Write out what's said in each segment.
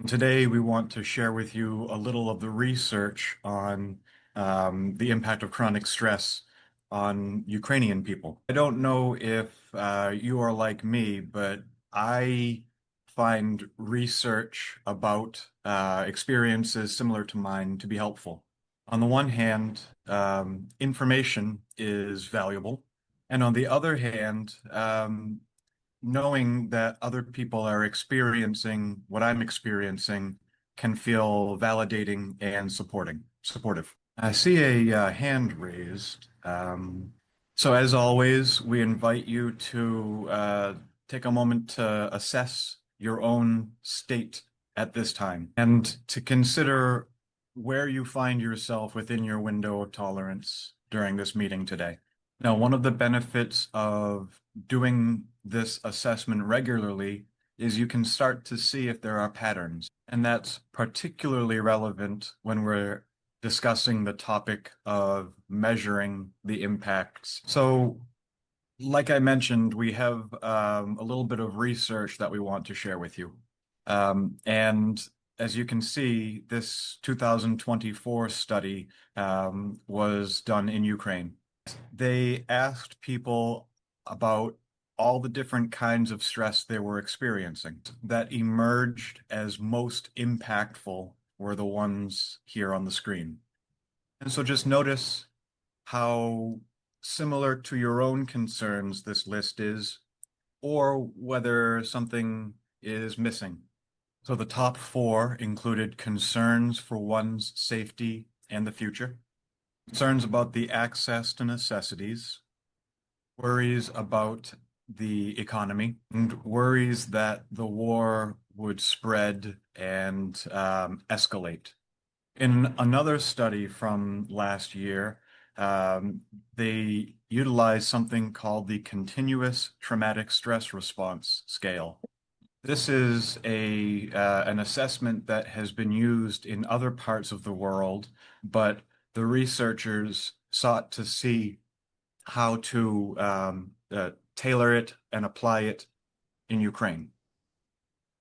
Today, we want to share with you a little of the research on the impact of chronic stress on Ukrainian people. I don't know if you are like me, but I find research about experiences similar to mine to be helpful. On the one hand, information is valuable, and on the other hand, knowing that other people are experiencing what I'm experiencing can feel validating and supportive. I see a hand raised. So as always, we invite you to take a moment to assess your own state at this time and to consider where you find yourself within your window of tolerance during this meeting today. Now, one of the benefits of doing this assessment regularly is you can start to see if there are patterns. And that's particularly relevant when we're discussing the topic of measuring the impacts. So, like I mentioned, we have a little bit of research that we want to share with you. And as you can see, this 2024 study was done in Ukraine. They asked people about all the different kinds of stress they were experiencing. That emerged as most impactful were the ones here on the screen. And so just notice how similar to your own concerns this list is, or whether something is missing. So the top four included concerns for one's safety and the future, concerns about the access to necessities, worries about the economy, and worries that the war would spread and escalate. In another study from last year, they utilized something called the Continuous Traumatic Stress Response Scale. This is an assessment that has been used in other parts of the world, but the researchers sought to see how to tailor it and apply it in Ukraine.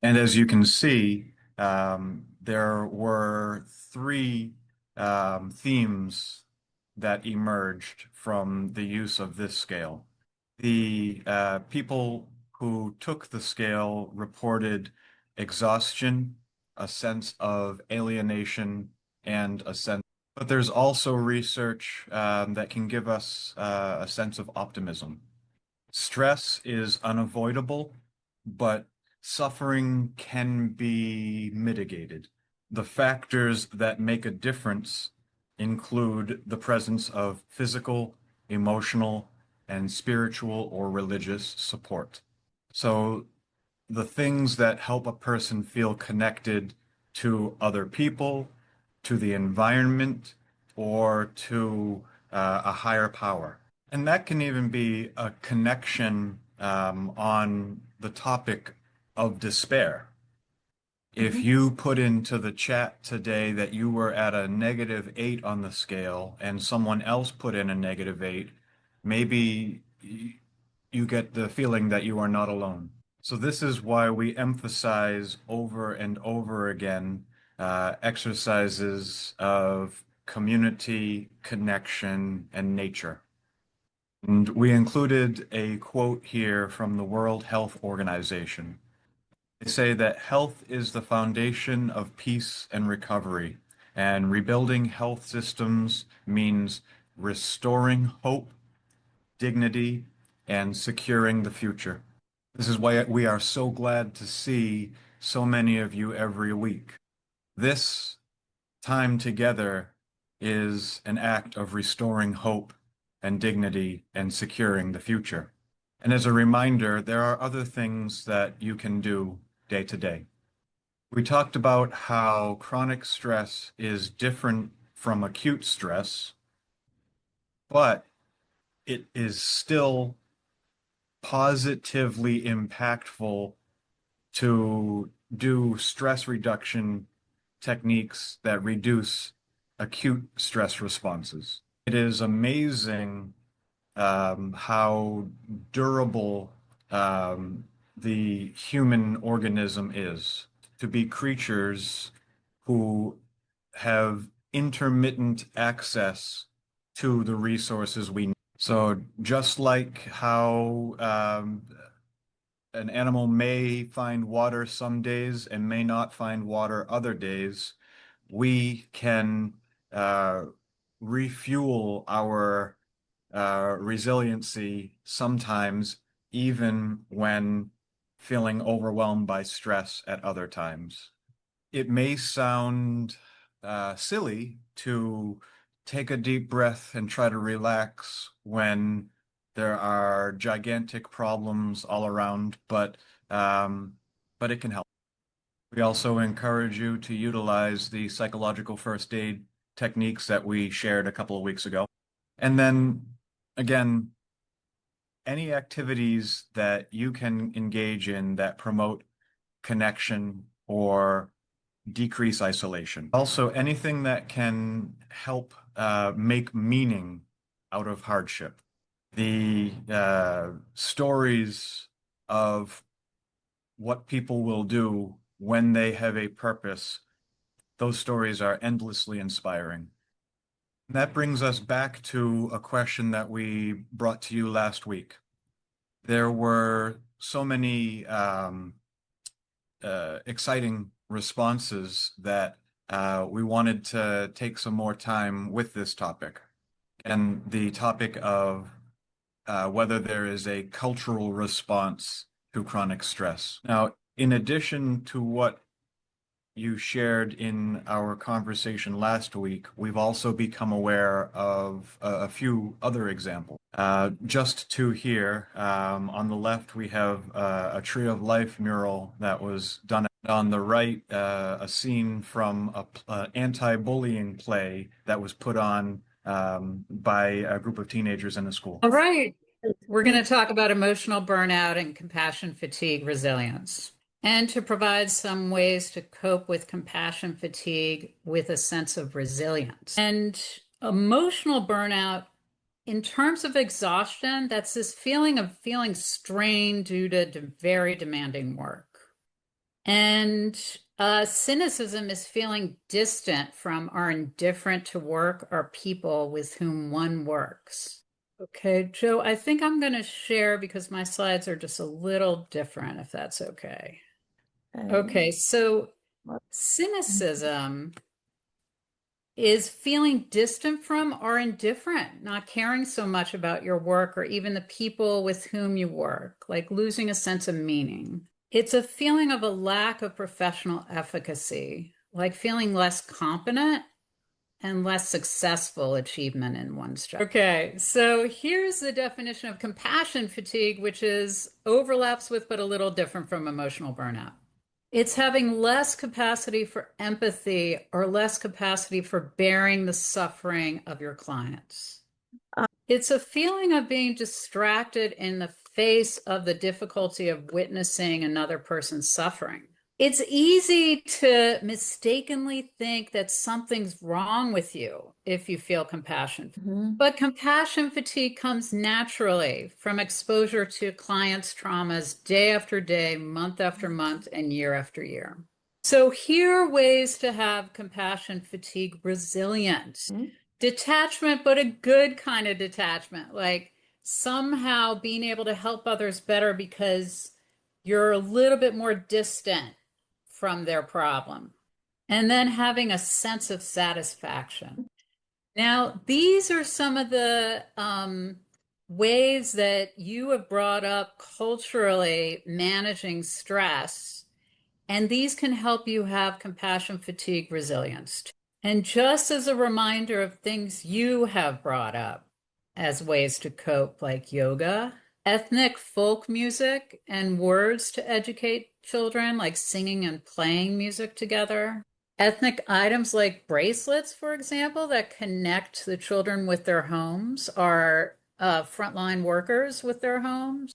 And as you can see, there were three themes that emerged from the use of this scale. The people who took the scale reported exhaustion, a sense of alienation, and a sense. But there's also research that can give us a sense of optimism. Stress is unavoidable, but suffering can be mitigated. The factors that make a difference include the presence of physical, emotional, and spiritual or religious support. So the things that help a person feel connected to other people, to the environment, or to a higher power. And that can even be a connection on the topic of despair. If you put into the chat today that you were at a -8 on the scale and someone else put in a -8, maybe you get the feeling that you are not alone. So this is why we emphasize over and over again exercises of community, connection, and nature. And we included a quote here from the World Health Organization. They say that health is the foundation of peace and recovery, and rebuilding health systems means restoring hope, dignity, and securing the future. This is why we are so glad to see so many of you every week. This time together is an act of restoring hope and dignity and securing the future. And as a reminder, there are other things that you can do day to day. We talked about how chronic stress is different from acute stress, but it is still positively impactful to do stress reduction techniques that reduce acute stress responses. It is amazing how durable the human organism is. to be creatures who have intermittent access to the resources we need. So just like how an animal may find water some days and may not find water other days, we can refuel our resiliency sometimes, even when feeling overwhelmed by stress at other times. It may sound silly to take a deep breath and try to relax when there are gigantic problems all around, but it can help. We also encourage you to utilize the psychological first aid techniques that we shared a couple of weeks ago. And then again, any activities that you can engage in that promote connection or decrease isolation. Also, anything that can help make meaning out of hardship. The stories of what people will do when they have a purpose, those stories are endlessly inspiring. And that brings us back to a question that we brought to you last week. There were so many exciting responses that we wanted to take some more time with this topic. And the topic of whether there is a cultural response to chronic stress. Now, in addition to what you shared in our conversation last week, we've also become aware of a few other examples. Just two here. On the left, we have a Tree of Life mural that was done. On the right, a scene from an anti-bullying play that was put on by a group of teenagers in a school. All right. We're going to talk about emotional burnout and compassion fatigue resilience, and to provide some ways to cope with compassion fatigue with a sense of resilience. And emotional burnout, in terms of exhaustion, that's this feeling of feeling strained due to very demanding work. And cynicism is feeling distant from or indifferent to work or people with whom one works. Okay, Joe, I think I'm going to share because my slides are just a little different, if that's okay. Okay, so cynicism is feeling distant from or indifferent, not caring so much about your work or even the people with whom you work, like losing a sense of meaning. It's a feeling of a lack of professional efficacy, like feeling less competent and less successful achievement in one's job. Okay, so here's the definition of compassion fatigue, which is overlaps with but a little different from emotional burnout. It's having less capacity for empathy or less capacity for bearing the suffering of your clients. It's a feeling of being distracted in the face of the difficulty of witnessing another person's suffering. It's easy to mistakenly think that something's wrong with you if you feel compassion. But compassion fatigue comes naturally from exposure to clients' traumas day after day, month after month, and year after year. So here are ways to have compassion fatigue resilience. Detachment, but a good kind of detachment, like somehow being able to help others better because you're a little bit more distant from their problem. And then having a sense of satisfaction. Now, these are some of the ways that you have brought up culturally managing stress, and these can help you have compassion fatigue resilience. And just as a reminder of things you have brought up as ways to cope, like yoga, ethnic folk music, and words to educate children, like singing and playing music together. Ethnic items like bracelets, for example, that connect the children with their homes, are frontline workers with their homes.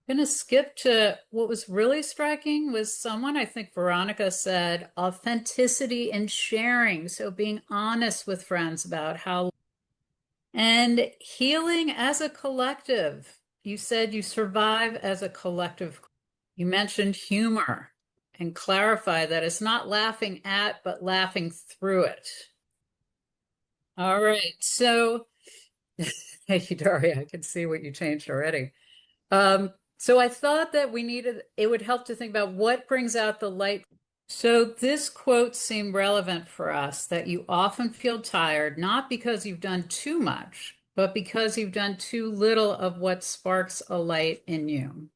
I'm going to skip to what was really striking was someone, I think Veronica said, authenticity and sharing. So being honest with friends about how, and healing as a collective. You said you survive as a collective. You mentioned humor and clarify that it's not laughing at, but laughing through it. All right. So, thank you, Daria. I can see what you changed already. So I thought that it would help to think about what brings out the light. So this quote seemed relevant for us, that you often feel tired, not because you've done too much, but because you've done too little of what sparks a light in you.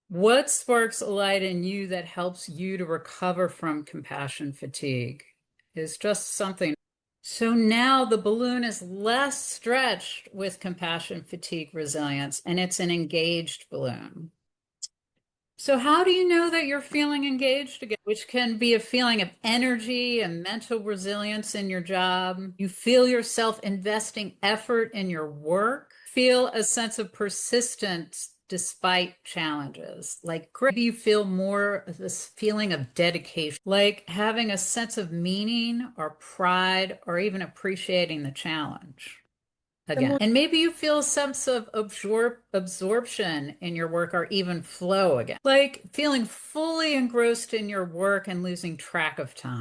What sparks a light in you that helps you to recover from compassion fatigue is just something. So now the balloon is less stretched with compassion fatigue resilience, and it's an engaged balloon. So how do you know that you're feeling engaged again? Which can be a feeling of energy and mental resilience in your job. You feel yourself investing effort in your work. Feel a sense of persistence despite challenges. Like maybe you feel more of this feeling of dedication, like having a sense of meaning or pride or even appreciating the challenge again. And maybe you feel a sense of absorption in your work or even flow again, like feeling fully engrossed in your work and losing track of time.